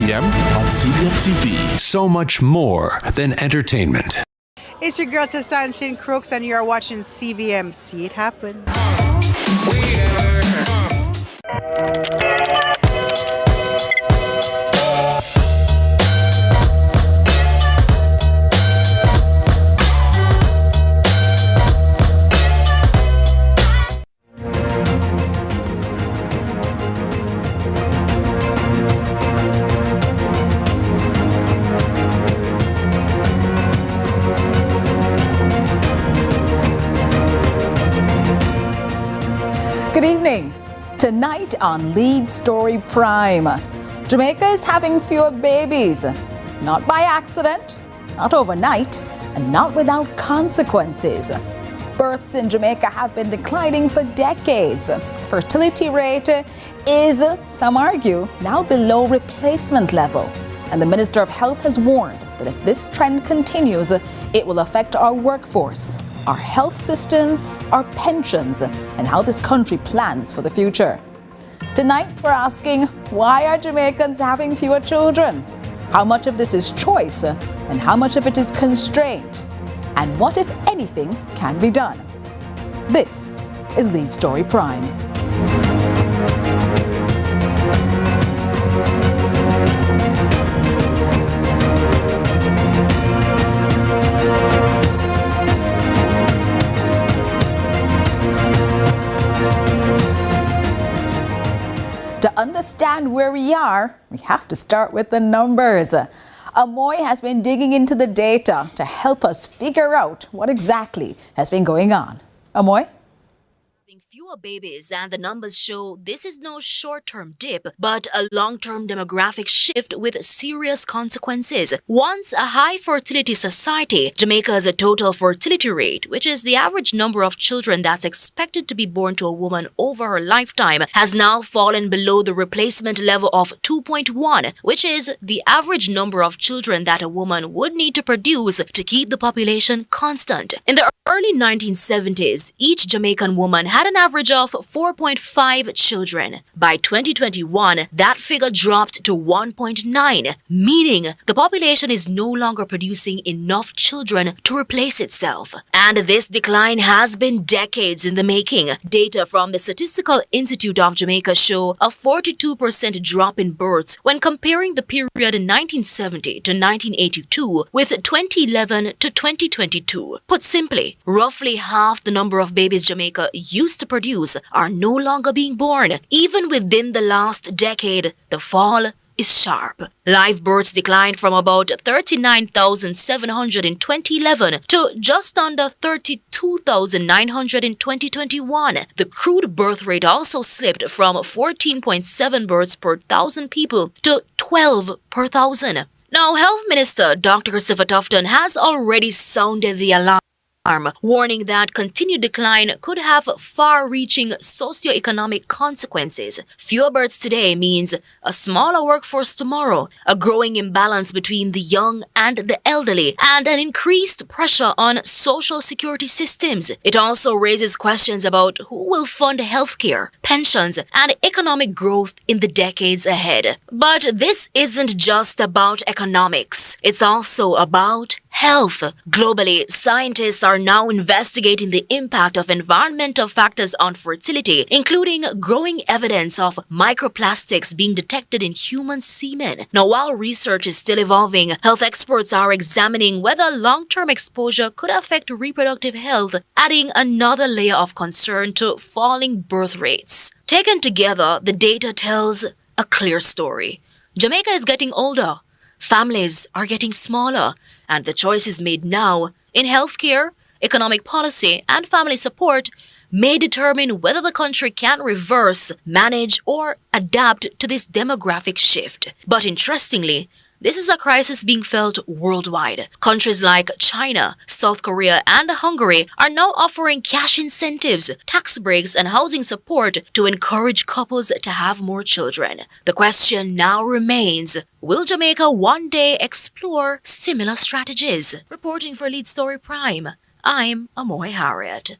p.m. on CBM TV. So much more than entertainment. It's your girl Tassanchin Crooks, and you're watching CVM. See it happen. Good evening. Tonight on Lead Story Prime, Jamaica is having fewer babies, not by accident, not overnight, and not without consequences. Births in Jamaica have been declining for decades. Fertility rate is, some argue, now below replacement level. And the Minister of Health has warned that if this trend continues, it will affect our workforce, our health system, our pensions, and how this country plans for the future. Tonight, we're asking, why are Jamaicans having fewer children? How much of this is choice, and how much of it is constraint? And what, if anything, can be done? This is Lead Story Prime. To understand where we are, we have to start with the numbers. Amoy has been digging into the data to help us figure out what exactly has been going on. Amoy? Fewer babies, and the numbers show this is no short-term dip, but a long-term demographic shift with serious consequences. Once a high-fertility society, Jamaica's total fertility rate, which is the average number of children that's expected to be born to a woman over her lifetime, has now fallen below the replacement level of 2.1, which is the average number of children that a woman would need to produce to keep the population constant. In the early 1970s, each Jamaican woman had an average of 4.5 children. By 2021, that figure dropped to 1.9, meaning the population is no longer producing enough children to replace itself. And this decline has been decades in the making. Data from the Statistical Institute of Jamaica show a 42% drop in births when comparing the period 1970 to 1982 with 2011 to 2022. Put simply, roughly half the number of babies Jamaica used to produce are no longer being born. Even within the last decade, the fall is sharp. Live births declined from about 39,700 in 2011 to just under 32,900 in 2021. The crude birth rate also slipped from 14.7 births per thousand people to 12 per thousand. Now, Health Minister Dr. Christopher Tufton has already sounded the alarm, warning that continued decline could have far-reaching socio-economic consequences. Fewer births today means a smaller workforce tomorrow, a growing imbalance between the young and the elderly, and an increased pressure on social security systems. It also raises questions about who will fund healthcare, pensions, and economic growth in the decades ahead. But this isn't just about economics. It's also about health. Globally, scientists are now investigating the impact of environmental factors on fertility, including growing evidence of microplastics being detected in human semen. Now, while research is still evolving, health experts are examining whether long-term exposure could affect reproductive health, adding another layer of concern to falling birth rates. Taken together, the data tells a clear story. Jamaica is getting older. Families are getting smaller, and the choices made now in healthcare, economic policy, and family support may determine whether the country can reverse, manage, or adapt to this demographic shift. But interestingly, this is a crisis being felt worldwide. Countries like China, South Korea, and Hungary are now offering cash incentives, tax breaks, and housing support to encourage couples to have more children. The question now remains, will Jamaica one day explore similar strategies? Reporting for Lead Story Prime, I'm Amoy Harriet.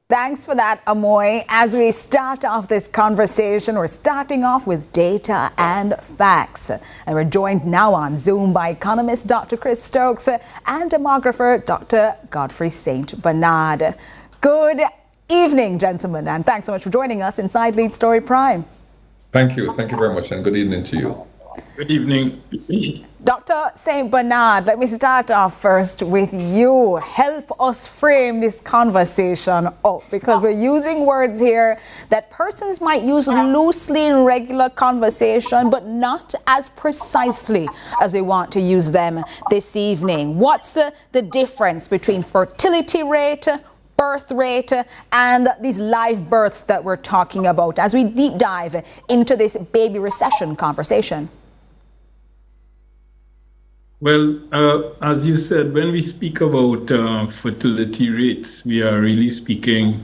Thanks for that, Amoy. As we start off this conversation, we're starting off with data and facts. And we're joined now on Zoom by economist Dr. Chris Stokes and demographer Dr. Godfrey St. Bernard. Good evening, gentlemen, and thanks so much for joining us inside Lead Story Prime. Thank you. Thank you very much, and good evening to you. Good evening. Dr. St. Bernard, let me start off first with you. Help us frame this conversation up, because we're using words here that persons might use loosely in regular conversation, but not as precisely as we want to use them this evening. What's the difference between fertility rate, birth rate, and these live births that we're talking about as we deep dive into this baby recession conversation? Well, as you said, when we speak about fertility rates, we are really speaking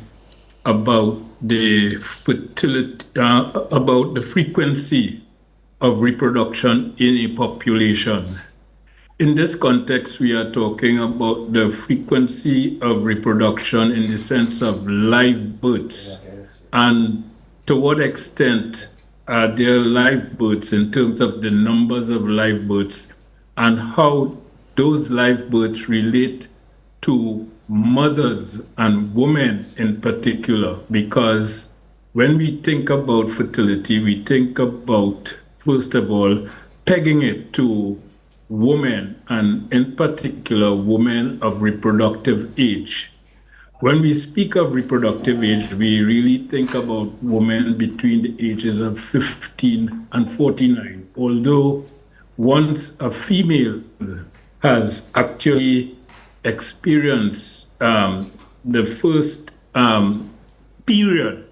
about the fertility, about the frequency of reproduction in a population. In this context, we are talking about the frequency of reproduction in the sense of live births, and to what extent are there live births in terms of the numbers of live births, and how those live births relate to mothers and women in particular. Because when we think about fertility, we think about, first of all, pegging it to women, and in particular, women of reproductive age. When we speak of reproductive age, we really think about women between the ages of 15 and 49, although once a female has actually experienced the first period,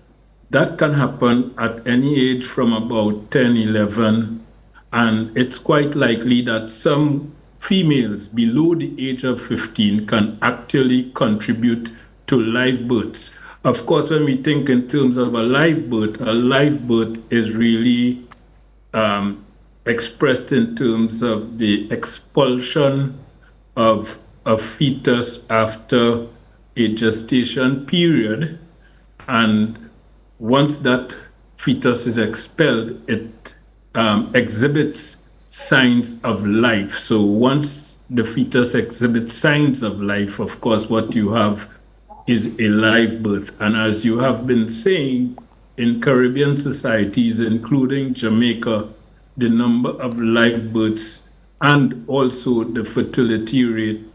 that can happen at any age from about 10, 11, and it's quite likely that some females below the age of 15 can actually contribute to live births. Of course, when we think in terms of a live birth is really expressed in terms of the expulsion of a fetus after a gestation period. And once that fetus is expelled, it exhibits signs of life. So once the fetus exhibits signs of life, of course, what you have is a live birth. And as you have been saying, in Caribbean societies, including Jamaica, the number of live births and also the fertility rate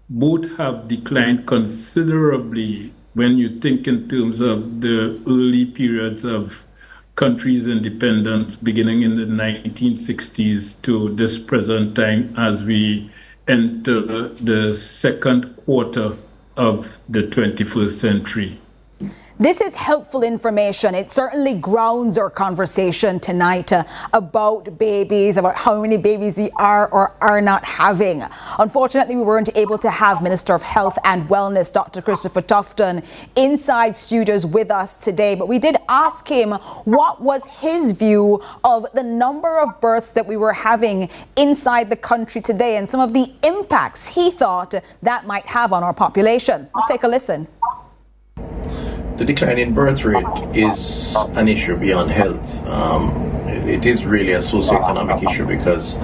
both have declined considerably when you think in terms of the early periods of country's independence beginning in the 1960s to this present time as we enter the second quarter of the 21st century. This is helpful information. It certainly grounds our conversation tonight about babies, about how many babies we are or are not having. Unfortunately, we weren't able to have Minister of Health and Wellness, Dr. Christopher Tufton, inside studios with us today, but we did ask him what was his view of the number of births that we were having inside the country today and some of the impacts he thought that might have on our population. Let's take a listen. The decline in birth rate is an issue beyond health. It is really a socioeconomic issue because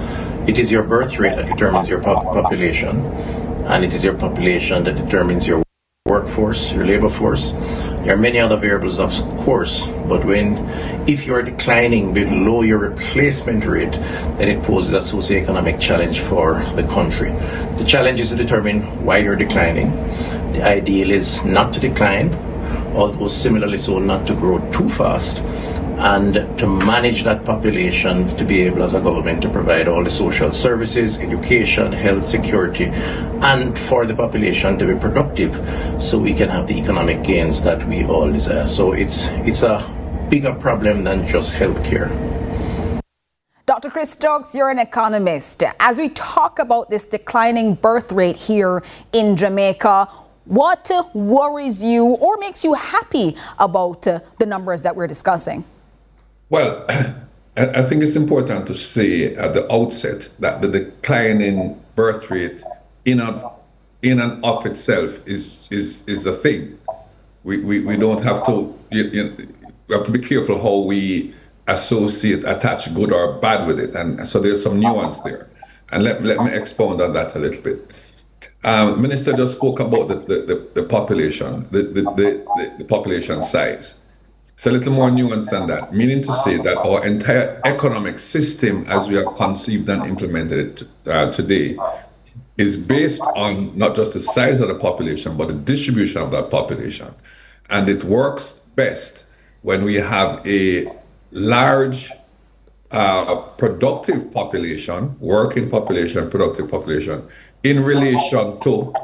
it is your birth rate that determines your population, and it is your population that determines your workforce, your labor force. There are many other variables, of course, but if you are declining below your replacement rate, then it poses a socioeconomic challenge for the country. The challenge is to determine why you're declining. The ideal is not to decline, although similarly so not to grow too fast, and to manage that population to be able as a government to provide all the social services, education, health, security, and for the population to be productive so we can have the economic gains that we all desire. So it's a bigger problem than just healthcare. Dr. Chris Stokes, you're an economist. As we talk about this declining birth rate here in Jamaica, what worries you or makes you happy about the numbers that we're discussing? Well, I think it's important to say at the outset that the decline in birth rate in and of itself is a thing. we don't have to, we have to be careful how we attach good or bad with it. And so there's some nuance there. And let me expound on that a little bit. Minister just spoke about the population, the population size. It's a little more nuanced than that, meaning to say that our entire economic system, as we have conceived and implemented it today, is based on not just the size of the population, but the distribution of that population. And it works best when we have a large productive population, working population, productive population, in relation to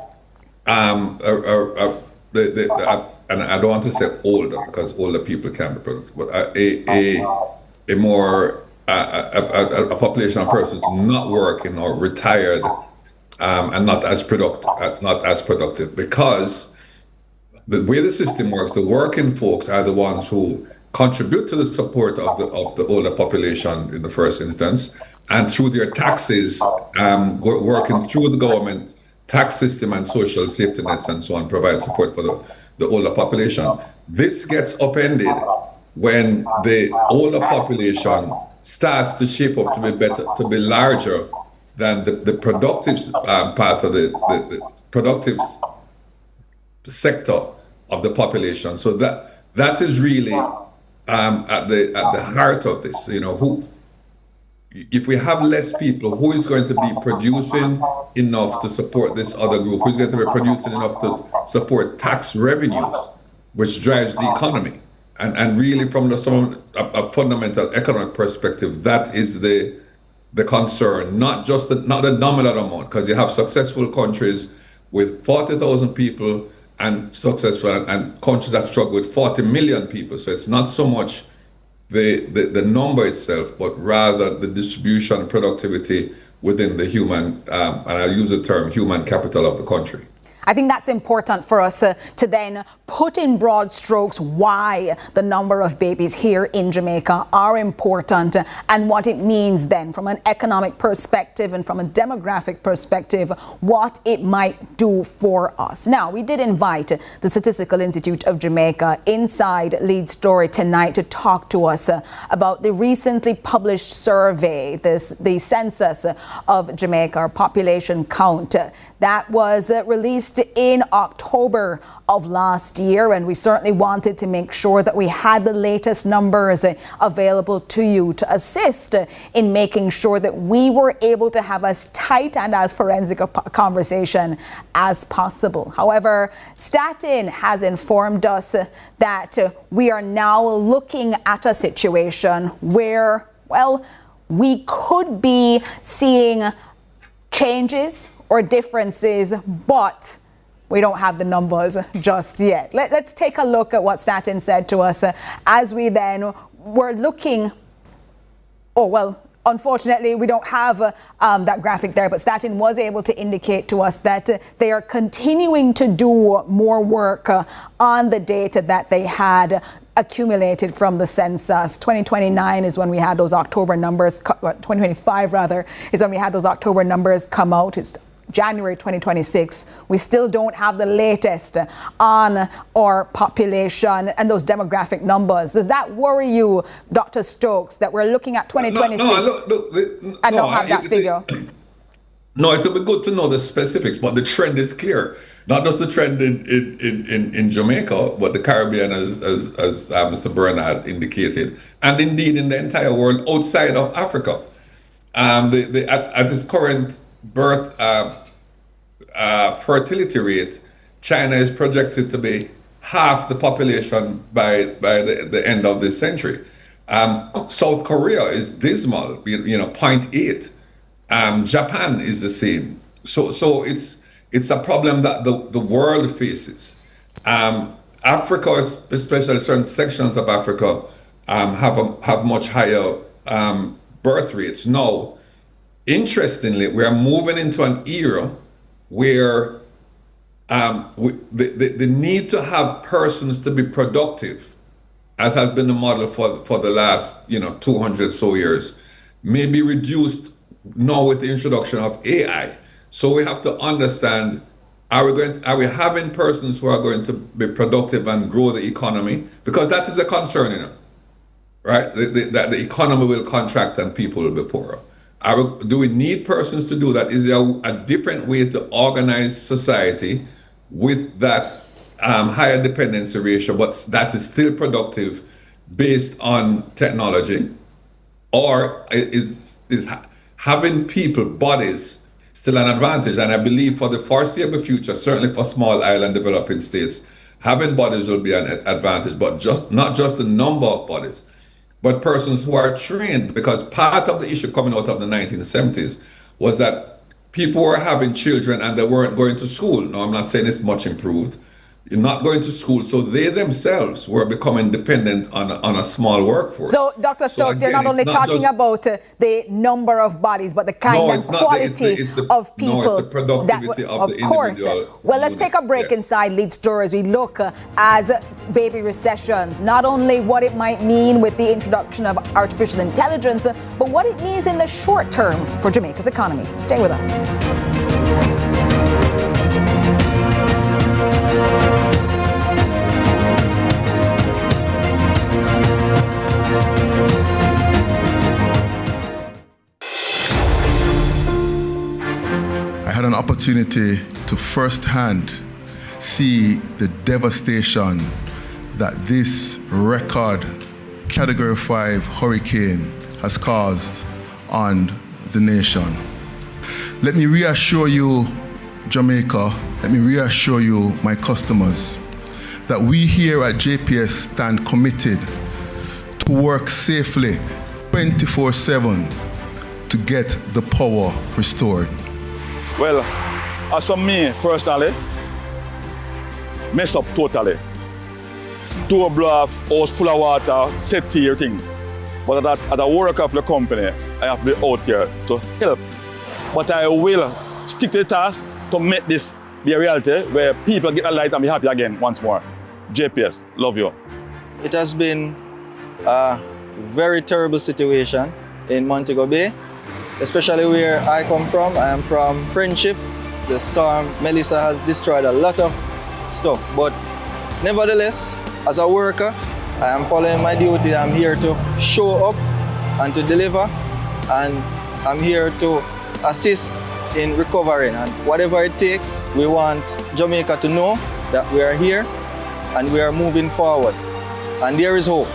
and I don't want to say older, because older people can be productive, but a more a population of persons not working or retired and not as productive, because the way the system works, the working folks are the ones who contribute to the support of the older population in the first instance, and through their taxes, working through the government tax system and social safety nets and so on, provide support for the older population. This gets upended when the older population starts to shape up to be larger than the productive part of the productive sector of the population. So that is really at the heart of this. If we have less people, who is going to be producing enough to support this other group? Who's going to be producing enough to support tax revenues, which drives the economy? And really, from a fundamental economic perspective, that is the concern, not just the nominal amount, because you have successful countries with 40,000 people and countries that struggle with 40 million people. So it's not so much the number itself, but rather the distribution and productivity within the human, and I'll use the term human capital of the country. I think that's important for us to then put in broad strokes why the number of babies here in Jamaica are important and what it means then from an economic perspective and from a demographic perspective, what it might do for us. Now, we did invite the Statistical Institute of Jamaica inside Lead Story tonight to talk to us about the recently published survey, the census of Jamaica, our population count, that was released in October of last year, and we certainly wanted to make sure that we had the latest numbers available to you to assist in making sure that we were able to have as tight and as forensic a conversation as possible. However, Statin has informed us that we are now looking at a situation where, well, we could be seeing changes or differences, but we don't have the numbers just yet. Let's take a look at what Statin said to us as we then were looking. Unfortunately, we don't have that graphic there, but Statin was able to indicate to us that they are continuing to do more work on the data that they had accumulated from the census. 2029 is when we had those October numbers, 2025 rather, is when we had those October numbers come out. It's January 2026, we still don't have the latest on our population and those demographic numbers. Does that worry you, Dr. Stokes, that we're looking at 2026 and don't have that figure? No, it would be good to know the specifics, but the trend is clear. Not just the trend in Jamaica, but the Caribbean, as Mr. Bernard indicated, and indeed in the entire world outside of Africa. At its current birth fertility rate, China is projected to be half the population by the end of this century. South Korea is dismal, 0.8. Japan is the same. So it's a problem that the world faces. Africa, especially certain sections of Africa, have much higher birth rates now. Interestingly, we are moving into an era where the need to have persons to be productive, as has been the model for the last 200 so years, may be reduced now with the introduction of AI. So we have to understand Are we having persons who are going to be productive and grow the economy? Because that is a concern, right? That the economy will contract and people will be poorer. Do we need persons to do that? Is there a different way to organize society with that higher dependency ratio, but that is still productive based on technology? Or is having people, bodies, still an advantage? And I believe for the foreseeable future, certainly for small island developing states, having bodies will be an advantage, but not just the number of bodies, but persons who are trained, because part of the issue coming out of the 1970s was that people were having children and they weren't going to school. Now, I'm not saying it's much improved. You're not going to school, so they themselves were becoming dependent on a small workforce. So, Dr. Stokes, you're not only talking about the number of bodies, but the kind and quality of people. No, it's the productivity of the individual. Well, let's take a break inside Lead Stories. We look at baby recessions, not only what it might mean with the introduction of artificial intelligence, but what it means in the short term for Jamaica's economy. Stay with us. I had an opportunity to firsthand see the devastation that this record Category 5 hurricane has caused on the nation. Let me reassure you, Jamaica, let me reassure you, my customers, that we here at JPS stand committed to work safely 24/7 to get the power restored. Well, as for me personally, mess up totally. Door blow off, house full of water, set to your thing. But as a worker of the company, I have to be out here to help. But I will stick to the task to make this be a reality where people get a light and be happy again once more. JPS, love you. It has been a very terrible situation in Montego Bay, especially where I come from. I am from Friendship. The storm Melissa has destroyed a lot of stuff, but nevertheless, as a worker, I am following my duty. I'm here to show up and to deliver, and I'm here to assist in recovering, and whatever it takes, we want Jamaica to know that we are here and we are moving forward, and there is hope.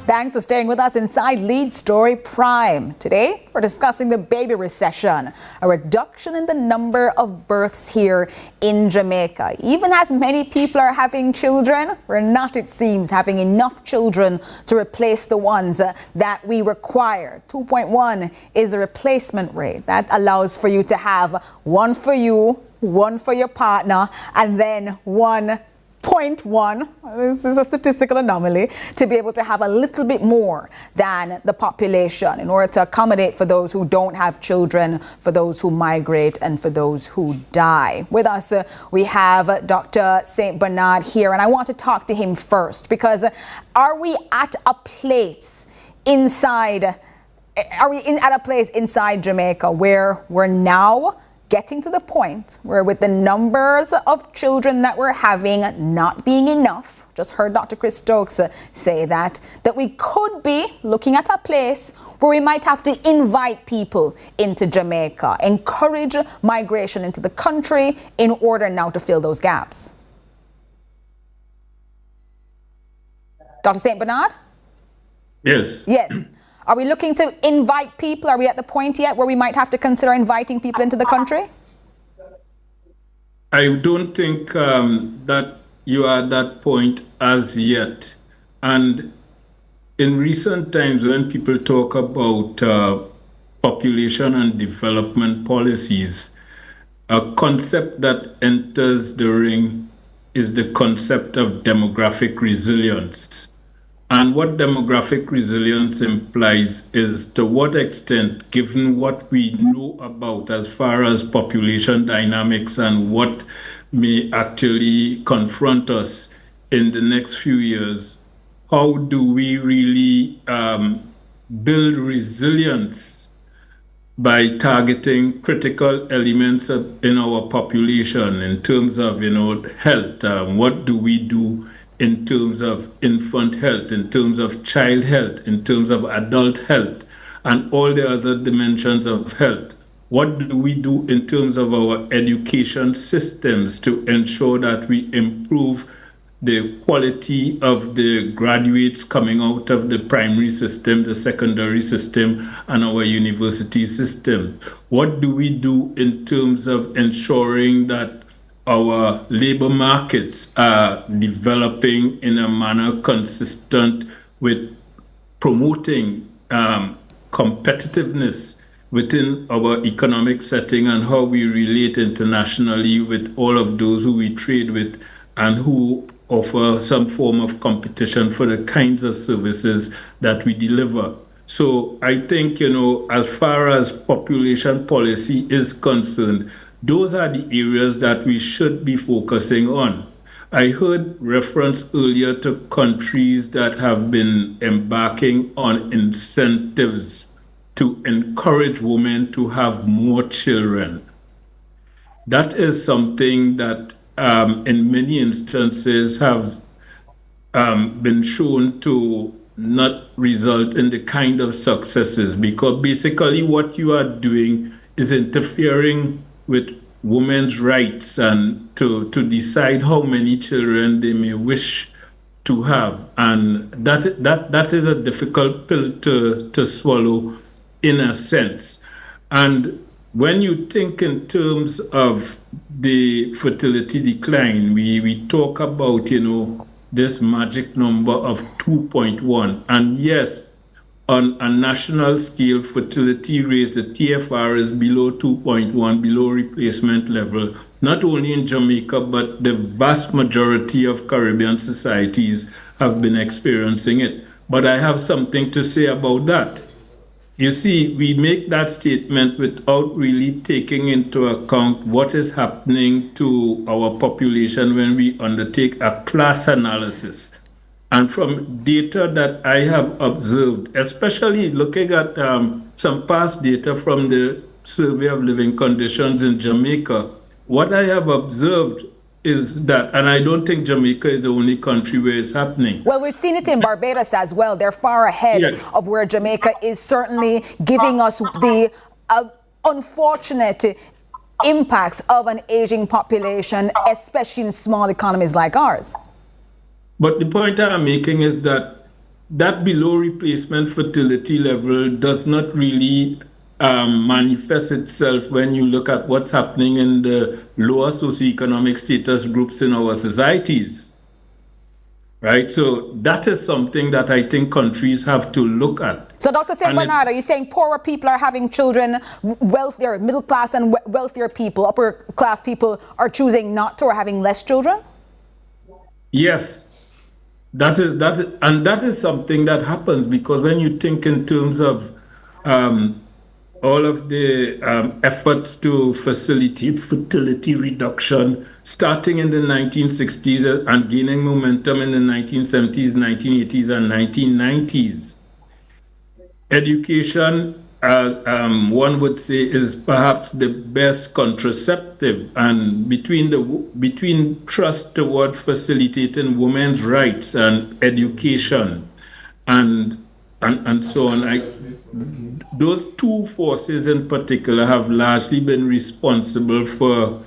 Thanks for staying with us inside Lead Story Prime. Today, we're discussing the baby recession, a reduction in the number of births here in Jamaica. Even as many people are having children, we're not, it seems, having enough children to replace the ones that we require. 2.1 is the replacement rate. That allows for you to have one for you, one for your partner, and then 1.1, this is a statistical anomaly, to be able to have a little bit more than the population in order to accommodate for those who don't have children, for those who migrate, and for those who die. With us, we have Dr. St. Bernard here, and I want to talk to him first, because are we at a place inside Jamaica where we're now getting to the point where, with the numbers of children that we're having not being enough, just heard Dr. Chris Stokes say that we could be looking at a place where we might have to invite people into Jamaica, encourage migration into the country in order now to fill those gaps? Dr. St. Bernard? Yes. Yes. Are we looking to invite people? Are we at the point yet where we might have to consider inviting people into the country? I don't think that you are at that point as yet. And in recent times, when people talk about population and development policies, a concept that enters the ring is the concept of demographic resilience. And what demographic resilience implies is to what extent, given what we know about as far as population dynamics and what may actually confront us in the next few years, how do we really build resilience by targeting critical elements in our population in terms of, health? What do we do in terms of infant health, in terms of child health, in terms of adult health, and all the other dimensions of health? What do we do in terms of our education systems to ensure that we improve the quality of the graduates coming out of the primary system, the secondary system, and our university system? What do we do in terms of ensuring that our labor markets are developing in a manner consistent with promoting competitiveness within our economic setting and how we relate internationally with all of those who we trade with and who offer some form of competition for the kinds of services that we deliver. So I think, as far as population policy is concerned, those are the areas that we should be focusing on. I heard reference earlier to countries that have been embarking on incentives to encourage women to have more children. That is something that in many instances have been shown to not result in the kind of successes, because basically what you are doing is interfering with women's rights and to decide how many children they may wish to have. And that is a difficult pill to swallow in a sense. And when you think in terms of the fertility decline, we talk about, this magic number of 2.1. And yes, on a national scale, fertility rates, the TFR is below 2.1, below replacement level, not only in Jamaica, but the vast majority of Caribbean societies have been experiencing it. But I have something to say about that. You see, we make that statement without really taking into account what is happening to our population when we undertake a class analysis. And from data that I have observed, especially looking at some past data from the Survey of Living Conditions in Jamaica, what I have observed is that, and I don't think Jamaica is the only country where it's happening. Well, we've seen it in Barbados as well. They're far ahead of where Jamaica is, certainly giving us the unfortunate impacts of an aging population, especially in small economies like ours. But the point I'm making is that below replacement fertility level does not really manifest itself when you look at what's happening in the lower socioeconomic status groups in our societies, right? So that is something that I think countries have to look at. So Dr. St. Bernard, are you saying poorer people are having children, wealthier, middle class and wealthier people, upper class people are choosing not to or having less children? Yes. That is something that happens because when you think in terms of all of the efforts to facilitate fertility reduction, starting in the 1960s and gaining momentum in the 1970s, 1980s, and 1990s. Education, one would say, is perhaps the best contraceptive, and between trust toward facilitating women's rights and education and so on, those two forces in particular have largely been responsible for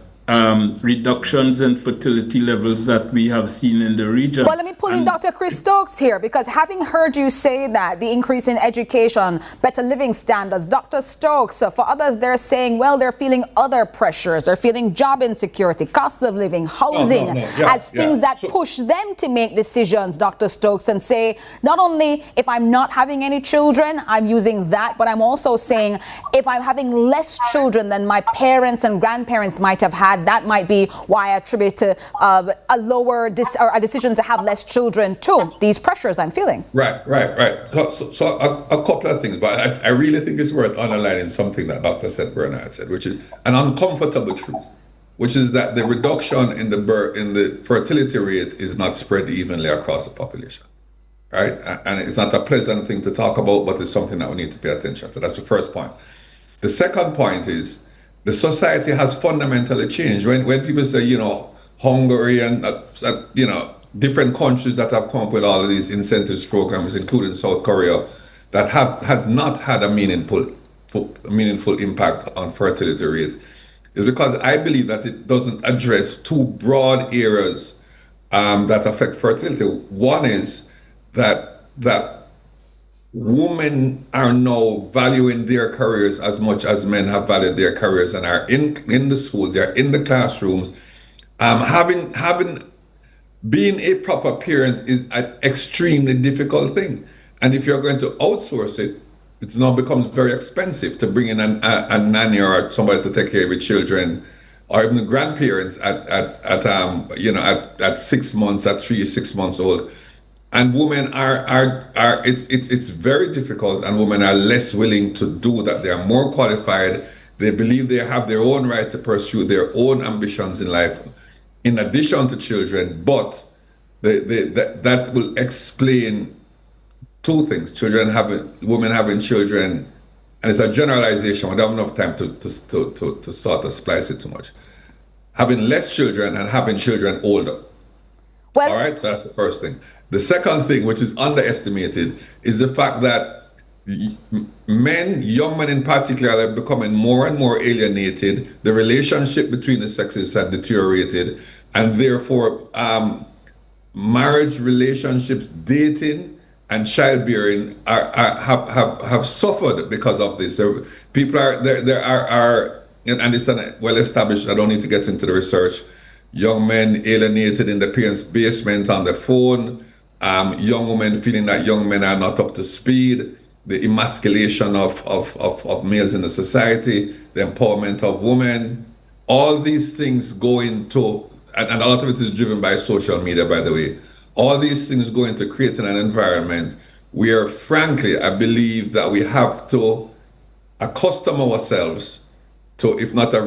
reductions in fertility levels that we have seen in the region. Well, let me pull in Dr. Chris Stokes here, because having heard you say that the increase in education, better living standards, Dr. Stokes, for others, they're saying, well, they're feeling other pressures. They're feeling job insecurity, cost of living, housing, as things that push them to make decisions, Dr. Stokes, and say, not only if I'm not having any children, I'm using that, but I'm also saying if I'm having less children than my parents and grandparents might have had, that might be why I attribute to a lower or a decision to have less children too. These pressures I'm feeling. Right. So a couple of things, but I really think it's worth underlining something that Dr. Seth Bernard said, which is an uncomfortable truth, which is that the reduction in the fertility rate is not spread evenly across the population, right? And it's not a pleasant thing to talk about, but it's something that we need to pay attention to. That's the first point. The second point is the society has fundamentally changed. When people say, Hungary and, different countries that have come up with all of these incentives programs, including South Korea, that has not had a meaningful impact on fertility rates, is because I believe that it doesn't address two broad areas that affect fertility. One is that women are now valuing their careers as much as men have valued their careers and are in the schools, they are in the classrooms. Being a proper parent is an extremely difficult thing. And if you're going to outsource it, it now becomes very expensive to bring in a nanny or somebody to take care of your children, or even grandparents at 6 months, at 6 months old. And women it's very difficult, and women are less willing to do that. They are more qualified. They believe they have their own right to pursue their own ambitions in life, in addition to children. But that will explain two things: women having children, and it's a generalization. We don't have enough time to sort of splice it too much. Having less children and having children older. All right, so that's the first thing. The second thing, which is underestimated, is the fact that young men in particular, are becoming more and more alienated. The relationship between the sexes has deteriorated, and therefore marriage relationships, dating, and childbearing have suffered because of this. People are, and it's well established, I don't need to get into the research. Young men alienated in the parents' basement on the phone, young women feeling that young men are not up to speed, the emasculation of males in the society, the empowerment of women, all these things go into, and a lot of it is driven by social media, by the way. All these things go into creating an environment where, frankly, I believe that we have to accustom ourselves to, if not a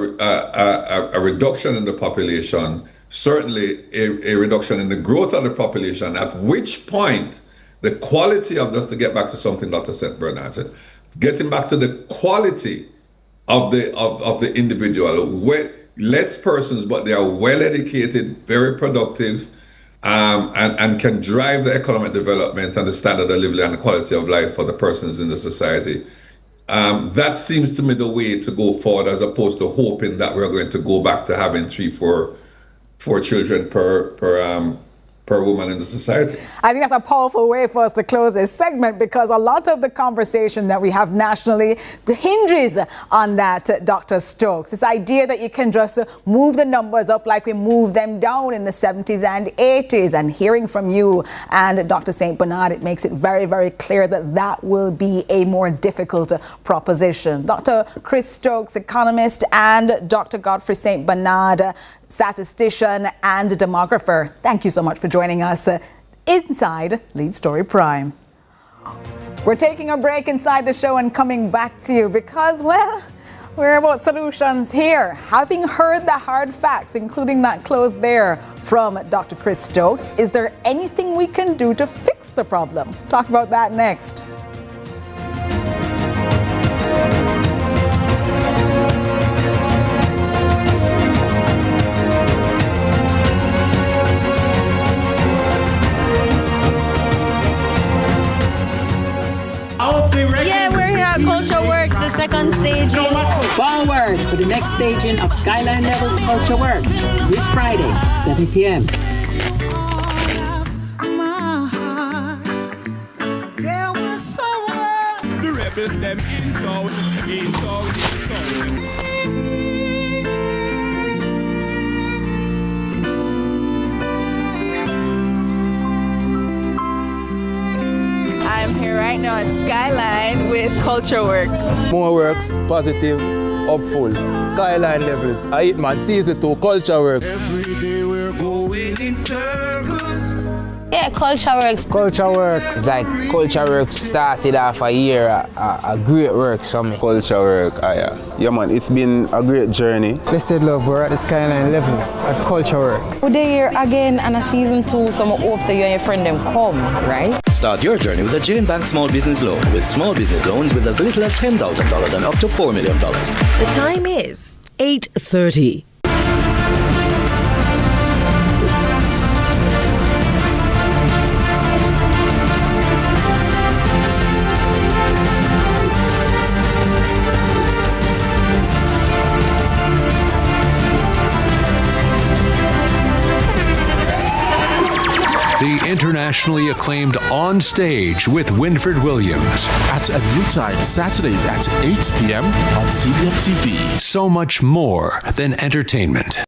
reduction in the population, certainly a reduction in the growth of the population, at which point the quality of, just to get back to something Dr. Seth Bernard said, getting back to the quality of the individual, less persons, but they are well educated, very productive, and can drive the economic development and the standard of living and the quality of life for the persons in the society. That seems to me the way to go forward, as opposed to hoping that we're going to go back to having 3-4 children per woman in the society. I think that's a powerful way for us to close this segment, because a lot of the conversation that we have nationally hinges on that, Dr. Stokes. This idea that you can just move the numbers up like we moved them down in the 70s and 80s. And hearing from you and Dr. St. Bernard, it makes it very, very clear that that will be a more difficult proposition. Dr. Chris Stokes, economist, and Dr. Godfrey St. Bernard, statistician and demographer, thank you so much for joining us inside Lead Story Prime. We're taking a break inside the show and coming back to you because, well, we're about solutions here. Having heard the hard facts, including that close there from Dr. Chris Stokes, is there anything we can do to fix the problem? Talk about that next. Yeah, we're here at Culture Works, the second staging. Forward for the next staging of Skyline Levels Culture Works this Friday, 7 p.m. The rebels them in town. I'm here right now at Skyline with Culture Works. More works, positive, Upful, Skyline Levels, I Eat Man, Season 2, Culture Work. Every day we're going in circles. Yeah, Culture Works. Culture Works. It's like Culture Works started off a year, a great work for me. Culture Work, yeah man, it's been a great journey. Blessed love, we're at the Skyline Levels at Culture Works. We're here again on a season 2, so I hope that you and your friend them come, right? Start your journey with a Jane Bank Small Business Loan with small business loans with as little as $10,000 and up to $4 million. The time is 8:30. The internationally acclaimed On Stage with Winford Williams. At a new time, Saturdays at 8 p.m. on CVM TV. So much more than entertainment.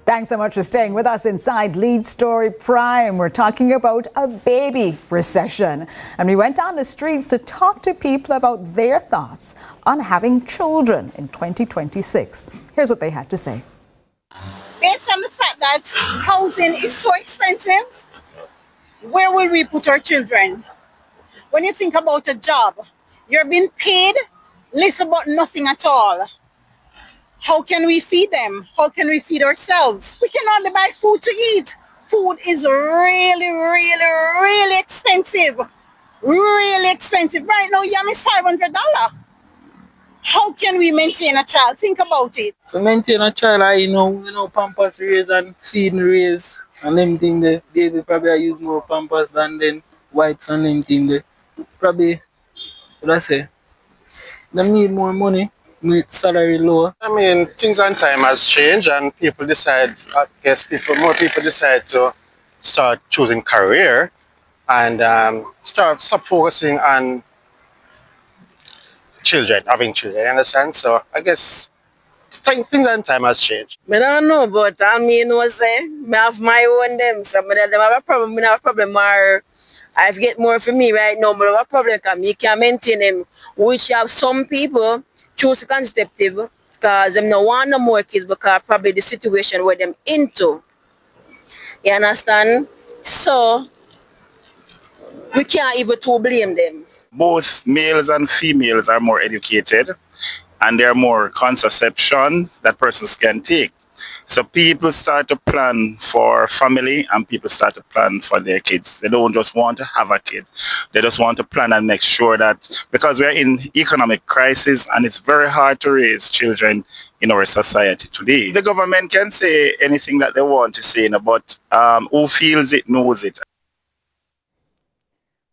Thanks so much for staying with us inside Lead Story Prime. We're talking about a baby recession. And we went on the streets to talk to people about their thoughts on having children in 2026. Here's what they had to say. Based on the fact that housing is so expensive, where will we put our children? When you think about a job, you're being paid little but nothing at all. How can we feed them? How can we feed ourselves? We can only buy food to eat. Food is really, really, really expensive. Really expensive. Right now, yam is $500. How can we maintain a child? Think about it. To maintain a child, you know, Pampers raise and feeding raise and them thing the baby probably use more Pampers than then whites and them thing the probably, what I say, they need more money. With salary low. I mean, things and time has changed, and people decide. I guess more people decide to start choosing career and stop focusing on children, having children. You understand? So I guess things and time has changed. I don't know, but I mean, I have my own them. Some of them have a problem. I have a problem. I get more for me right now, but I have a problem because you can't maintain them. Which have some people choose contraceptive because them no want no more kids because probably the situation where them into. You understand? So we can't even to blame them. Both males and females are more educated and there are more contraception that persons can take. So people start to plan for family and people start to plan for their kids. They don't just want to have a kid. They just want to plan and make sure that, because we're in economic crisis and it's very hard to raise children in our society today. The government can say anything that they want to say, but who feels it knows it.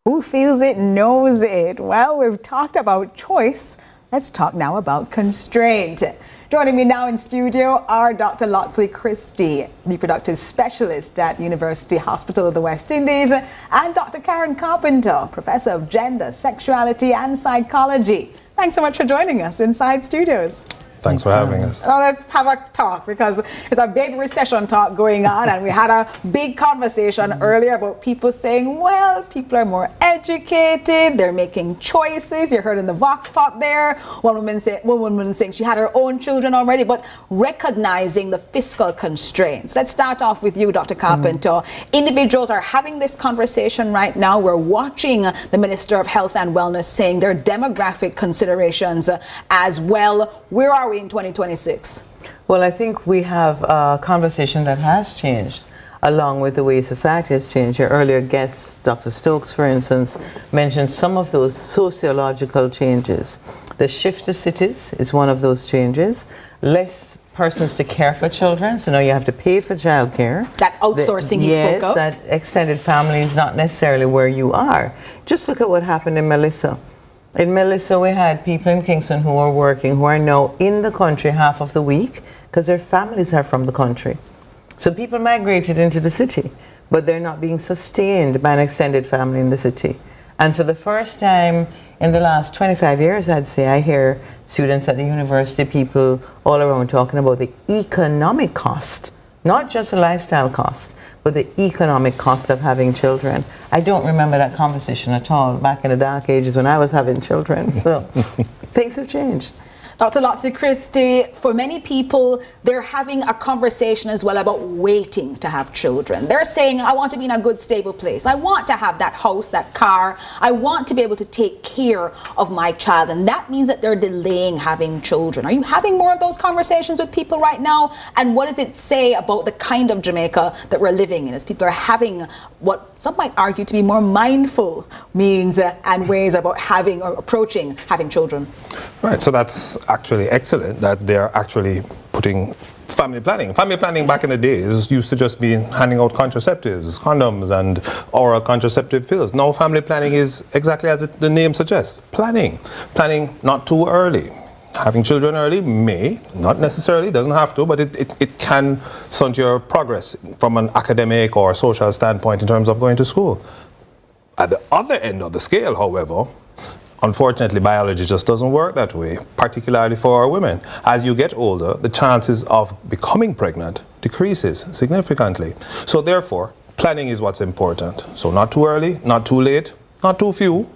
Who feels it knows it. Well, we've talked about choice. Let's talk now about constraint. Joining me now in studio are Dr. Lotsley Christie, reproductive specialist at University Hospital of the West Indies, and Dr. Karen Carpenter, professor of gender, sexuality and psychology. Thanks so much for joining us inside studios. Thanks for having us. Now let's have a talk, because there's a big recession talk going on, and we had a big conversation earlier about people saying, well, people are more educated, they're making choices. You heard in the Vox Pop there, one woman saying she had her own children already, but recognizing the fiscal constraints. Let's start off with you, Dr. Carpenter. Individuals are having this conversation right now. We're watching the Minister of Health and Wellness saying there are demographic considerations as well. Where are we in 2026? Well, I think we have a conversation that has changed along with the way society has changed. Your earlier guest, Dr. Stokes, for instance, mentioned some of those sociological changes. The shift to cities is one of those changes. Less persons to care for children, so now you have to pay for childcare. That outsourcing he yes, spoke of. That extended family is not necessarily where you are. Just look at what happened in Melissa. In Melissa, we had people in Kingston who are working, who are now in the country half of the week because their families are from the country. So people migrated into the city, but they're not being sustained by an extended family in the city. And for the first time in the last 25 years, I'd say, I hear students at the university, people all around talking about the economic cost, not just the lifestyle cost, but the economic cost of having children. I don't remember that conversation at all back in the dark ages when I was having children. So things have changed. Dr. Lotsie Christie, for many people, they're having a conversation as well about waiting to have children. They're saying, I want to be in a good, stable place. I want to have that house, that car. I want to be able to take care of my child. And that means that they're delaying having children. Are you having more of those conversations with people right now? And what does it say about the kind of Jamaica that we're living in as people are having what some might argue to be more mindful means and ways about having or approaching having children? Right, so that's actually excellent that they're actually putting family planning. Family planning back in the days used to just be handing out contraceptives, condoms and oral contraceptive pills. Now family planning is exactly as the name suggests, planning. Planning not too early. Having children early may, not necessarily, doesn't have to, but it can stunt your progress from an academic or social standpoint in terms of going to school. At the other end of the scale, however, unfortunately, biology just doesn't work that way, particularly for our women. As you get older, the chances of becoming pregnant decreases significantly. So therefore, planning is what's important. So not too early, not too late, not too few,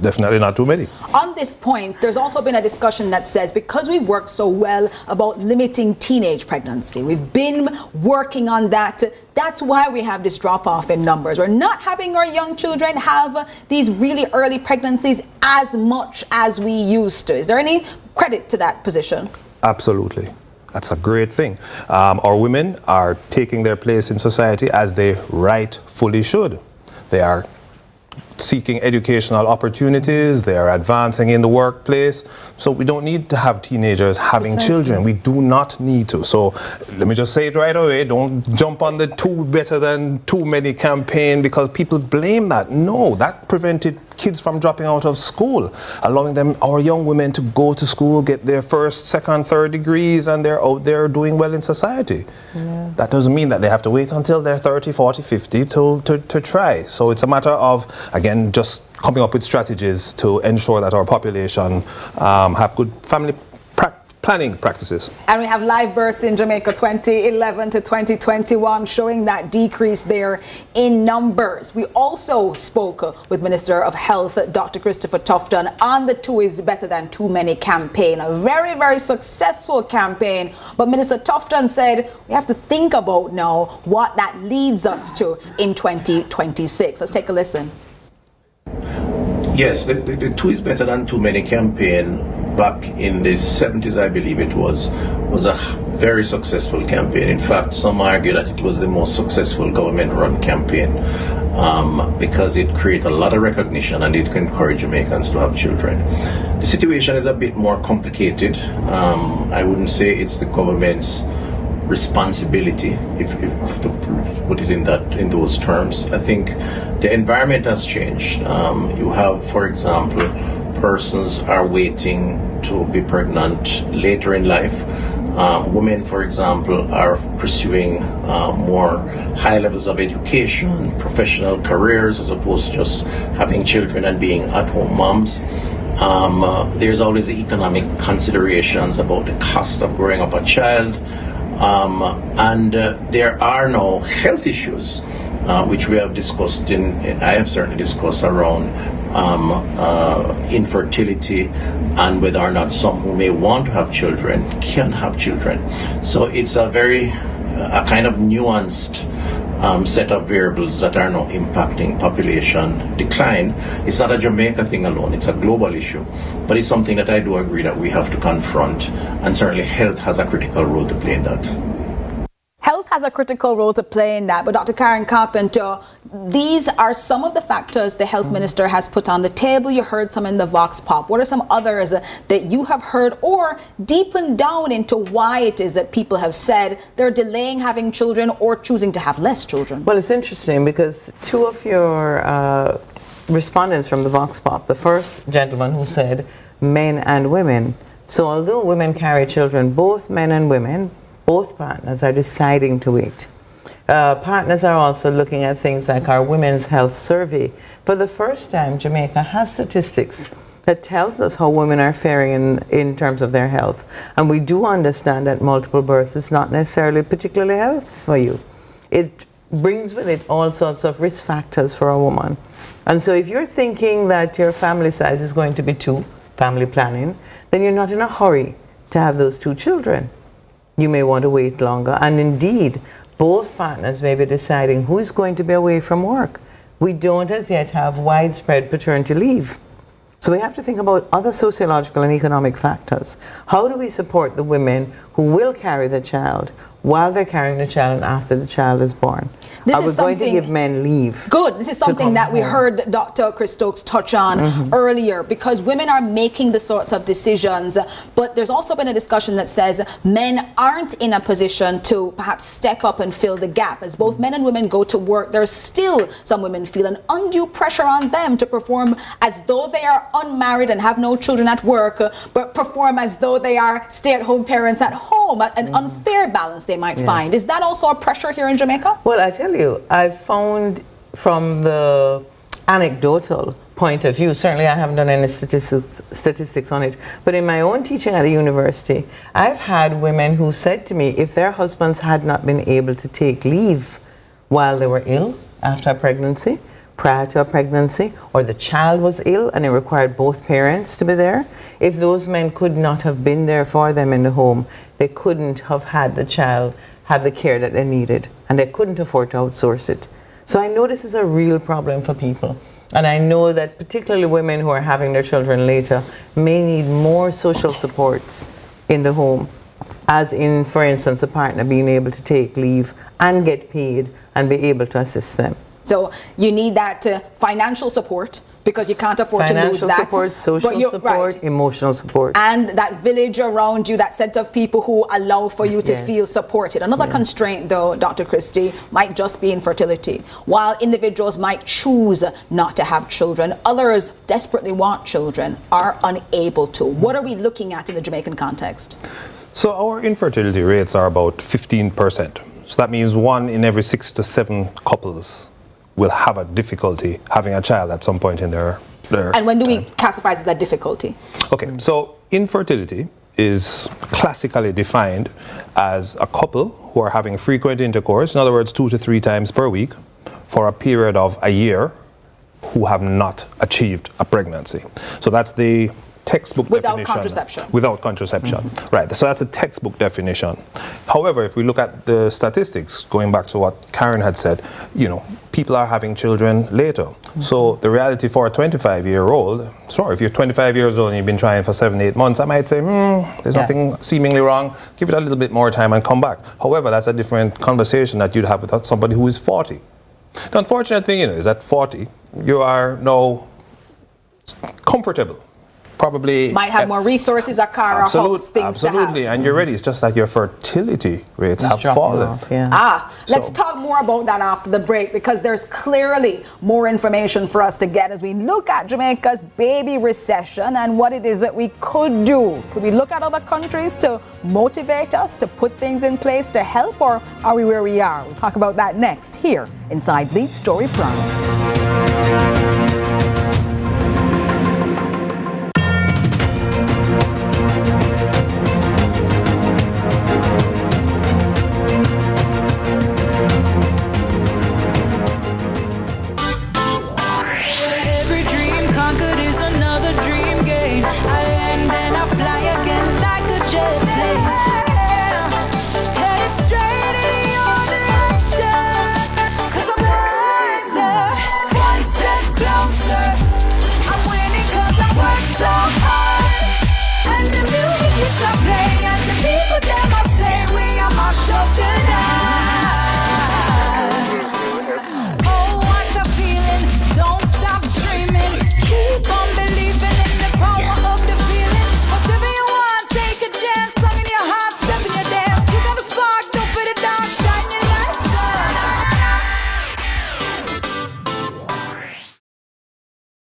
definitely not too many. On this point, there's also been a discussion that says because we've worked so well about limiting teenage pregnancy, we've been working on that, that's why we have this drop-off in numbers. We're not having our young children have these really early pregnancies as much as we used to. Is there any credit to that position? Absolutely. That's a great thing. Our women are taking their place in society as they rightfully should. They are seeking educational opportunities, they are advancing in the workplace. So we don't need to have teenagers having children. We do not need to. So let me just say it right away, don't jump on the too better than too many campaign because people blame that. No, that prevented kids from dropping out of school, allowing them, our young women, to go to school, get their first, second, third degrees, and they're out there doing well in society. Yeah. That doesn't mean that they have to wait until they're 30, 40, 50 to try. So it's a matter of, again, just coming up with strategies to ensure that our population have good family planning practices. And we have live births in Jamaica 2011 to 2021 showing that decrease there in numbers. We also spoke with Minister of Health, Dr. Christopher Tufton, on the Two is Better Than Too Many campaign. A very, very successful campaign. But Minister Tufton said we have to think about now what that leads us to in 2026. Let's take a listen. Yes, the Two is Better Than Too Many campaign back in the 70s, I believe it was a very successful campaign. In fact, some argue that it was the most successful government-run campaign because it created a lot of recognition and it encouraged Jamaicans to have children. The situation is a bit more complicated. I wouldn't say it's the government's responsibility, if to put it in those terms. I think the environment has changed. You have, for example, persons are waiting to be pregnant later in life. Women, for example, are pursuing more high levels of education, professional careers, as opposed to just having children and being at-home moms. There's always the economic considerations about the cost of growing up a child. And there are now health issues, which we have discussed I have certainly discussed around infertility and whether or not some who may want to have children can have children. So it's a kind of nuanced set of variables that are now impacting population decline. It's not a Jamaica thing alone, it's a global issue. But it's something that I do agree that we have to confront, and certainly health has a critical role to play in that. Health has a critical role to play in that. But Dr. Karen Carpenter, these are some of the factors the health minister has put on the table. You heard some in the Vox Pop. What are some others that you have heard, or deepen down into why it is that people have said they're delaying having children or choosing to have less children? Well, it's interesting because two of your respondents from the Vox Pop, the first gentleman who said men and women. So although women carry children, both men and women, both partners are deciding to wait. Partners are also looking at things like our Women's Health Survey. For the first time, Jamaica has statistics that tells us how women are faring in terms of their health. And we do understand that multiple births is not necessarily particularly healthy for you. It brings with it all sorts of risk factors for a woman. And so if you're thinking that your family size is going to be 2, family planning, then you're not in a hurry to have those 2 children. You may want to wait longer. And indeed, both partners may be deciding who is going to be away from work. We don't as yet have widespread paternity leave. So we have to think about other sociological and economic factors. How do we support the women who will carry the child while they're carrying the child and after the child is born? Are we going to give men leave? Good. This is something that we heard Dr. Chris Stokes touch on earlier, because women are making the sorts of decisions, but there's also been a discussion that says men aren't in a position to perhaps step up and fill the gap. As both men and women go to work, there's still some women feel an undue pressure on them to perform as though they are unmarried and have no children at work, but perform as though they are stay-at-home parents at home, an unfair balance they might find. Is that also a pressure here in Jamaica? Well, I tell you, I've found from the anecdotal point of view, certainly I haven't done any statistics on it, but in my own teaching at the university, I've had women who said to me if their husbands had not been able to take leave while they were ill after a pregnancy, prior to a pregnancy, or the child was ill and it required both parents to be there, if those men could not have been there for them in the home, they couldn't have had the child have the care that they needed, and they couldn't afford to outsource it. So I know this is a real problem for people, and I know that particularly women who are having their children later may need more social supports in the home, as in, for instance, a partner being able to take leave and get paid and be able to assist them. So you need that financial support, because you can't afford to lose that. Financial support, social support, emotional support. And that village around you, that set of people who allow for you to feel supported. Another constraint, though, Dr. Christie, might just be infertility. While individuals might choose not to have children, others desperately want children, are unable to. What are we looking at in the Jamaican context? So our infertility rates are about 15%. So that means 1 in every 6 to 7 couples will have a difficulty having a child at some point in their And when do we classify as a difficulty? Okay, so infertility is classically defined as a couple who are having frequent intercourse, in other words 2 to 3 times per week, for a period of a year, who have not achieved a pregnancy. So that's the textbook definition. Without contraception. Right, so that's a textbook definition. However, if we look at the statistics, going back to what Karen had said, you know, people are having children later. So the reality for a 25-year-old, sure, if you're 25 years old and you've been trying for 7-8 months, I might say, there's nothing seemingly wrong, give it a little bit more time and come back. However, that's a different conversation that you'd have with somebody who is 40. The unfortunate thing, is at 40, you are now comfortable. Probably might have more resources, a car, a house, things to have. Absolutely, and you're ready. It's just that your fertility rates have fallen. Let's talk more about that after the break, because there's clearly more information for us to get as we look at Jamaica's baby recession and what it is that we could do. Could we look at other countries to motivate us to put things in place to help, or are we where we are? We'll talk about that next here inside Lead Story Prime. One step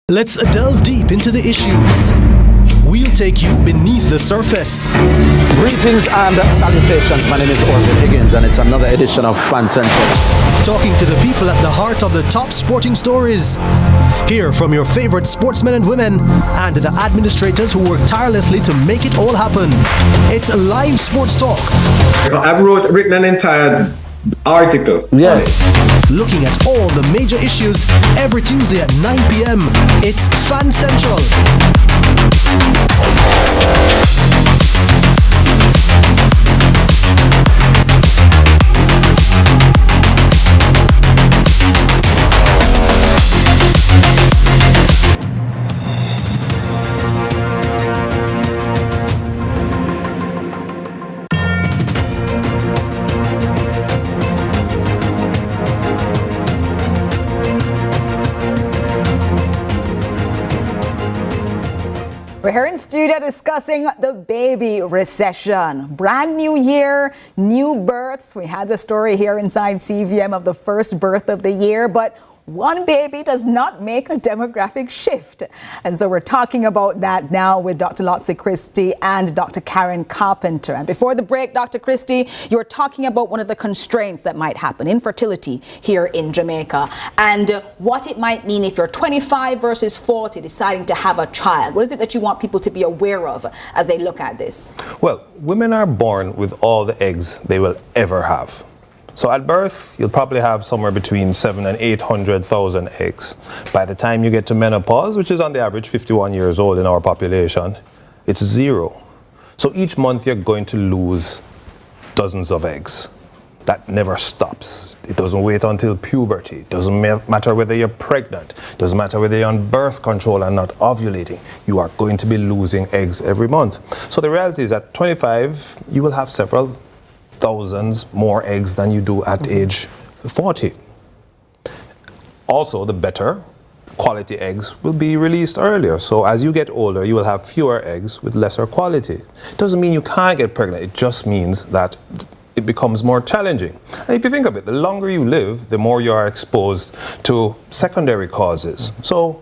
Let's delve deep into the issues. We'll take you beneath the surface. Greetings and salutations. My name is Orville Higgins, and it's another edition of Fan Central. Talking to the people at the heart of the top sporting stories. Hear from your favorite sportsmen and women and the administrators who work tirelessly to make it all happen. It's live sports talk. I've written an entire article. Yes. Looking at all the major issues every Tuesday at 9 p.m. It's Fan Central. We're here in studio discussing the baby recession. Brand new year, new births. We had the story here inside CVM of the first birth of the year, but one baby does not make a demographic shift. And so we're talking about that now with Dr. Lotsie Christie and Dr. Karen Carpenter. And before the break, Dr. Christie, you were talking about one of the constraints that might happen, infertility here in Jamaica, and what it might mean if you're 25 versus 40 deciding to have a child. What is it that you want people to be aware of as they look at this? Well, women are born with all the eggs they will ever have. So at birth, you'll probably have somewhere between 700,000 and 800,000 eggs. By the time you get to menopause, which is on the average 51 years old in our population, it's 0. So each month you're going to lose dozens of eggs. That never stops. It doesn't wait until puberty. It doesn't matter whether you're pregnant. It doesn't matter whether you're on birth control and not ovulating. You are going to be losing eggs every month. So the reality is at 25, you will have several thousands more eggs than you do at age 40. Also, the better quality eggs will be released earlier. So as you get older, you will have fewer eggs with lesser quality. It doesn't mean you can't get pregnant. It just means that it becomes more challenging. And if you think of it, the longer you live, the more you are exposed to secondary causes. So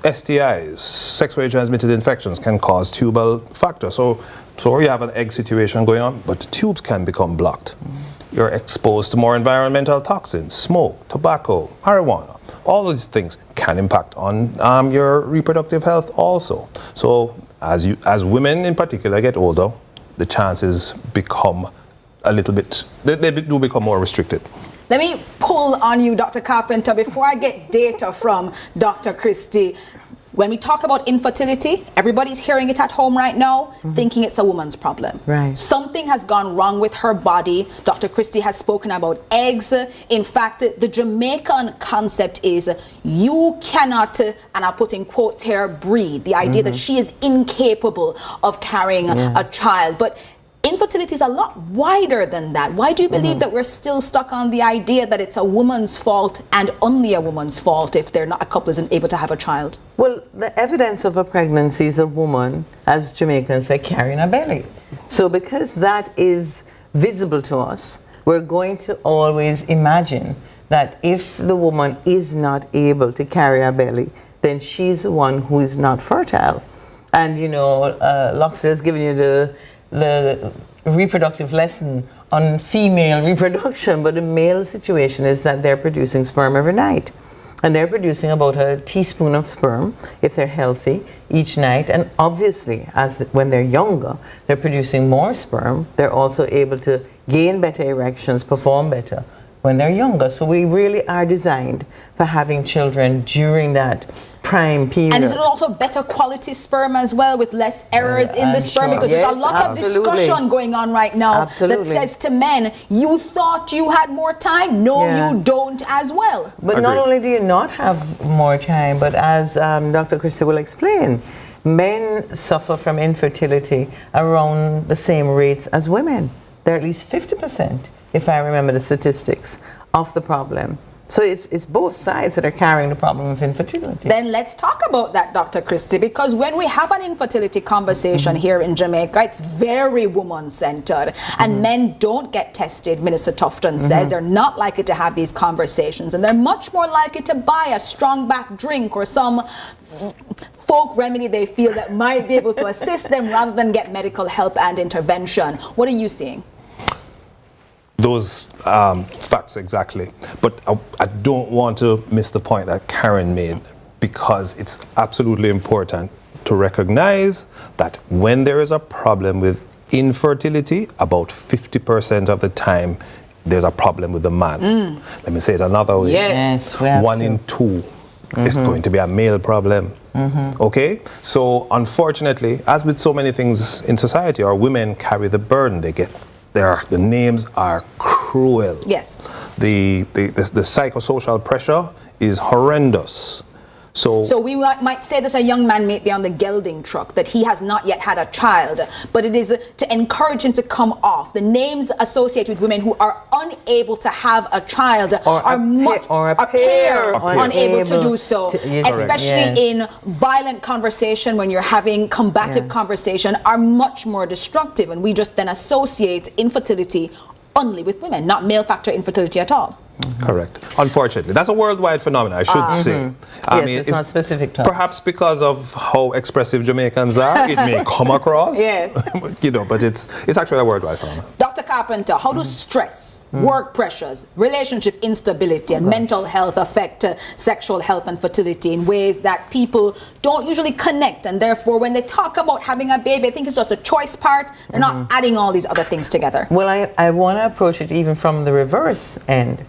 STIs, sexually transmitted infections, can cause tubal factor. So you have an egg situation going on, but the tubes can become blocked. You're exposed to more environmental toxins, smoke, tobacco, marijuana. All these things can impact on your reproductive health also. So as women in particular get older, the chances become a little bit, they do become more restricted. Let me pull on you, Dr. Carpenter, before I get data from Dr. Christie. When we talk about infertility, everybody's hearing it at home right now, thinking it's a woman's problem. Right. Something has gone wrong with her body. Dr. Christie has spoken about eggs. In fact, the Jamaican concept is you cannot, and I'll put in quotes here, breed. The idea that she is incapable of carrying a child. But infertility is a lot wider than that. Why do you believe that we're still stuck on the idea that it's a woman's fault and only a woman's fault if a couple isn't able to have a child? Well, the evidence of a pregnancy is a woman, as Jamaicans say, carrying a belly. So because that is visible to us, we're going to always imagine that if the woman is not able to carry a belly, then she's the one who is not fertile. And you know, Lotsie has given you the reproductive lesson on female reproduction, but the male situation is that they're producing sperm every night. And they're producing about a teaspoon of sperm, if they're healthy, each night. And obviously, when they're younger, they're producing more sperm. They're also able to gain better erections, perform better when they're younger. So we really are designed for having children during that prime period. And is it also better quality sperm as well, with less errors in the sperm? Because there's a lot of discussion going on right now that says to men, you thought you had more time. No, you don't as well. But not only do you not have more time, but as Dr. Christie will explain, men suffer from infertility around the same rates as women. They're at least 50%, if I remember the statistics, of the problem So it's both sides that are carrying the problem of infertility. Then let's talk about that, Dr. Christie, because when we have an infertility conversation here in Jamaica, it's very woman-centered, and men don't get tested, Minister Tufton says. They're not likely to have these conversations, and they're much more likely to buy a strong back drink or some folk remedy they feel that might be able to assist them rather than get medical help and intervention. What are you seeing? Those facts exactly. But I don't want to miss the point that Karen made, because it's absolutely important to recognize that when there is a problem with infertility, about 50% of the time there's a problem with the man. Let me say it another way. Yes, one in two is going to be a male problem. Okay? So unfortunately, as with so many things in society, our women carry the burden. The names are cruel. Yes. The psychosocial pressure is horrendous. So we might say that a young man may be on the gelding truck, that he has not yet had a child, but it is to encourage him to come off. The names associated with women who are unable to have a child are a pair unable to do so, especially in violent conversation, when you're having combative conversation, are much more destructive, and we just then associate infertility only with women, not male factor infertility at all. Correct. Unfortunately, that's a worldwide phenomenon, I should say. I mean, it's not specific to us. Perhaps because of how expressive Jamaicans are, it may come across. Yes. But it's actually a worldwide phenomenon. Dr. Carpenter, how do stress, work pressures, relationship instability, and mental health affect sexual health and fertility in ways that people don't usually connect, and therefore when they talk about having a baby, I think it's just a choice part. They're not adding all these other things together. Well, I want to approach it even from the reverse end.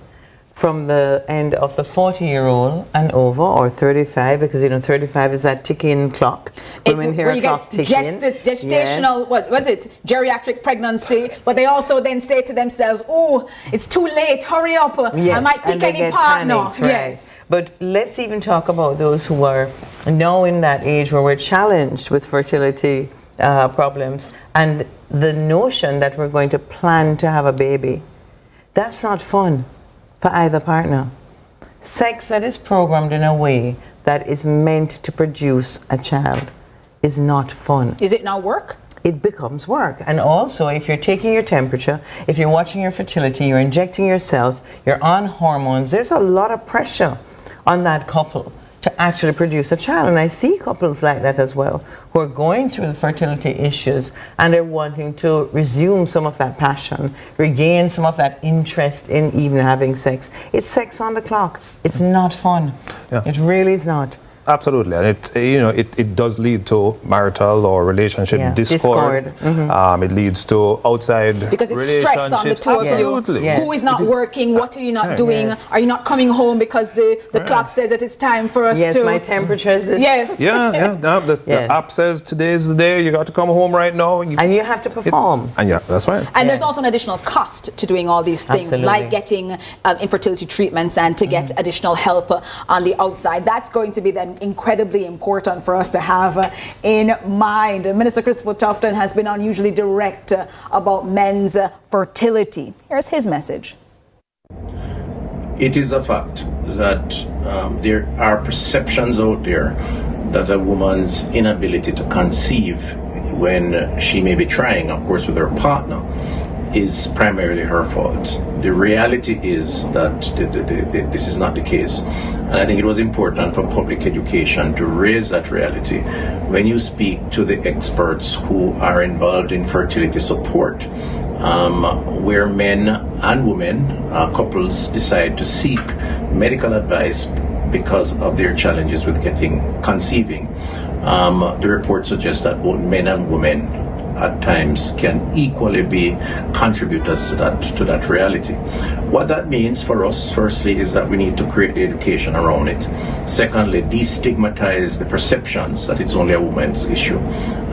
From the end of the 40-year-old and over, or 35, because 35 is that ticking clock. Women hear a clock ticking. Gestational, what was it? Geriatric pregnancy, but they also then say to themselves, "Oh, it's too late. Hurry up! I might pick any partner." Panicked, right? Yes. But let's even talk about those who are now in that age where we're challenged with fertility problems, and the notion that we're going to plan to have a baby. That's not fun for either partner. Sex that is programmed in a way that is meant to produce a child is not fun. Is it now work? It becomes work. And also, if you're taking your temperature, if you're watching your fertility, you're injecting yourself, you're on hormones, there's a lot of pressure on that couple to actually produce a child. And I see couples like that as well, who are going through the fertility issues and they're wanting to resume some of that passion, regain some of that interest in even having sex. It's sex on the clock. It's not fun. It really is not. Absolutely, and it does lead to marital or relationship discord. It leads to outside because it's stress on the two of you. Who is not working? What are you not doing? Are you not coming home because the clock says that it's time for us to? Yes, my temperature is this. Yes. The app says today's the day. You got to come home right now, and you have to perform. That's right. And there's also an additional cost to doing all these things, like getting infertility treatments and to get additional help on the outside. That's going to be then incredibly important for us to have in mind. Minister Christopher Tufton has been unusually direct about men's fertility. Here's his message. It is a fact that there are perceptions out there that a woman's inability to conceive when she may be trying, of course, with her partner, is primarily her fault. The reality is that this is not the case. And I think it was important for public education to raise that reality. When you speak to the experts who are involved in fertility support, where men and women, couples decide to seek medical advice because of their challenges with conceiving, the report suggests that both men and women at times can equally be contributors to that reality. What that means for us, firstly, is that we need to create the education around it. Secondly, destigmatize the perceptions that it's only a woman's issue.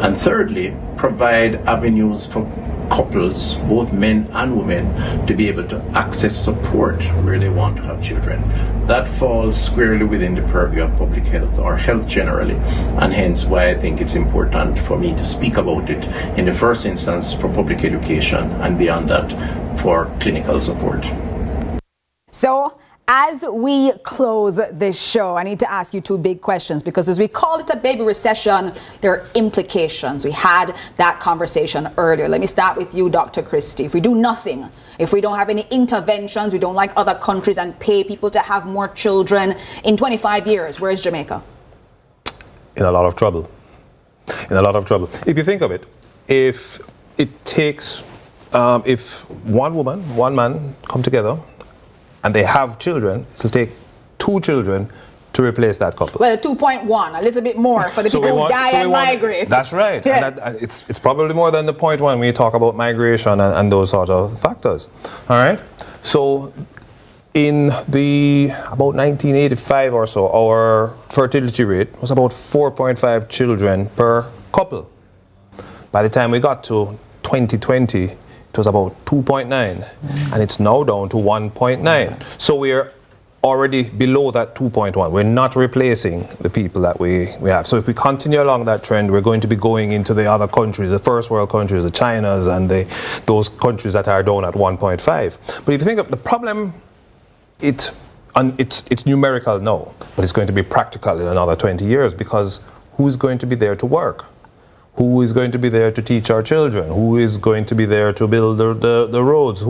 And thirdly, provide avenues for couples, both men and women, to be able to access support where they want to have children. That falls squarely within the purview of public health or health generally, and hence why I think it's important for me to speak about it in the first instance for public education, and beyond that for clinical support. So, As we close this show, I need to ask you two big questions, because as we call it a baby recession, there are implications. We had that conversation earlier. Let me start with you, Dr. Christie. If we do nothing, if we don't have any interventions, we don't like other countries and pay people to have more children, in 25 years, where is Jamaica? In a lot of trouble. In a lot of trouble. If you think of it, if it takes, if one woman, one man come together, and they have children, it'll take 2 children to replace that couple. Well, 2.1, a little bit more for the people who die and migrate. That's right. Yes. And it's probably more than the 0.1 when you talk about migration and those sort of factors. All right? So in about 1985 or so, our fertility rate was about 4.5 children per couple. By the time we got to 2020, it was about 2.9, and it's now down to 1.9. So we're already below that 2.1. We're not replacing the people that we have. So if we continue along that trend, we're going to be going into the other countries, the first world countries, the Chinas, and those countries that are down at 1.5. But if you think of the problem, it's numerical now, but it's going to be practical in another 20 years, because who's going to be there to work? Who is going to be there to teach our children? Who is going to be there to build the roads?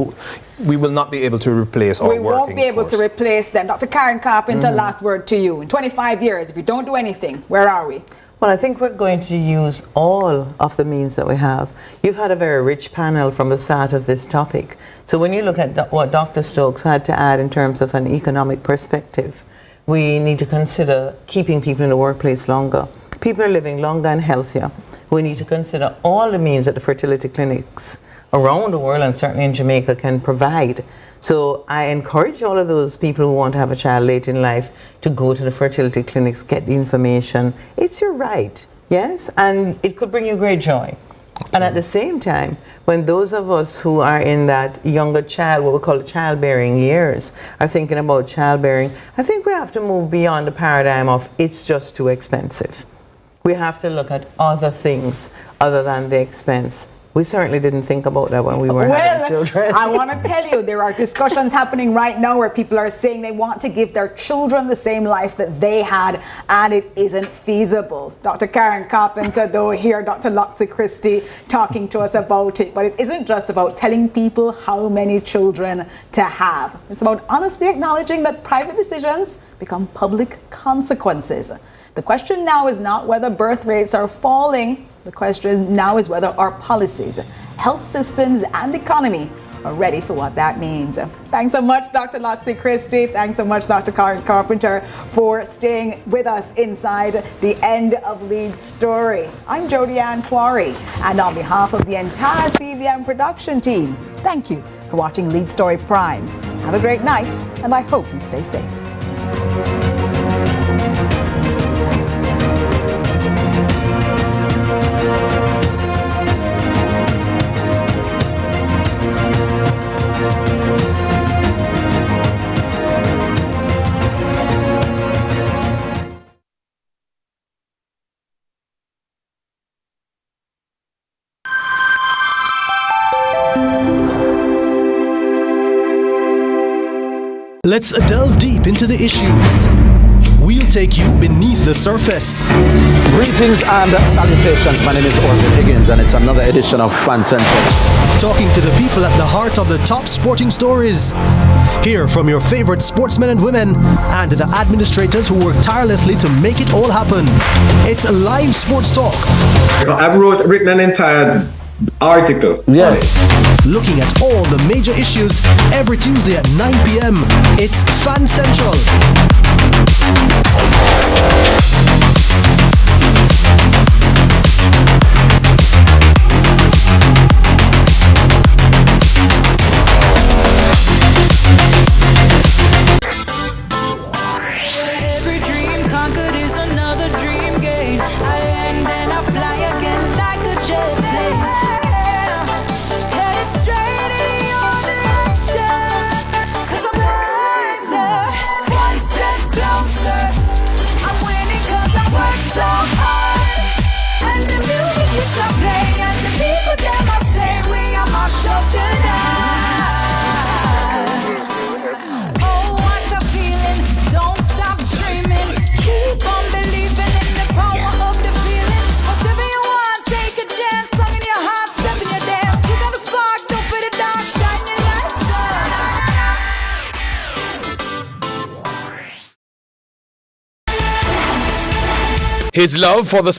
We will not be able to replace our working force. We won't be able to replace them. Dr. Karen Carpenter, last word to you. In 25 years, if we don't do anything, where are we? Well, I think we're going to use all of the means that we have. You've had a very rich panel from the start of this topic. So when you look at what Dr. Stokes had to add in terms of an economic perspective, we need to consider keeping people in the workplace longer. People are living longer and healthier. We need to consider all the means that the fertility clinics around the world, and certainly in Jamaica, can provide. So I encourage all of those people who want to have a child late in life to go to the fertility clinics, get the information. It's your right, yes, and it could bring you great joy. And at the same time, when those of us who are in that younger child, what we call childbearing years, are thinking about childbearing, I think we have to move beyond the paradigm of it's just too expensive. We have to look at other things other than the expense. We certainly didn't think about that when we were having children. I want to tell you, there are discussions happening right now where people are saying they want to give their children the same life that they had, and it isn't feasible. Dr. Karen Carpenter, though, here, Dr. Lotsie Christie talking to us about it. But it isn't just about telling people how many children to have. It's about honestly acknowledging that private decisions become public consequences. The question now is not whether birth rates are falling. The question now is whether our policies, health systems, and economy are ready for what that means. Thanks so much, Dr. Lotsie Christie. Thanks so much, Dr. Karen Carpenter, for staying with us inside the end of Lead Story. I'm Jody Ann Quarry, and on behalf of the entire CVM production team, thank you for watching Lead Story Prime. Have a great night, and I hope you stay safe. Let's delve deep into the issues. We'll take you beneath the surface. Greetings and salutations. My name is Orvin Higgins, and it's another edition of Fan Central. Talking to the people at the heart of the top sporting stories. Hear from your favorite sportsmen and women and the administrators who work tirelessly to make it all happen. It's live sports talk. I've written an entire article. Yeah. Looking at all the major issues every Tuesday at 9 p.m. It's Fan Central. Every dream conquered is another dream gained. I land and I fly again like a jet plane. Headed straight in your direction, 'cause I'm wiser, one step closer. I'm winning. His love for the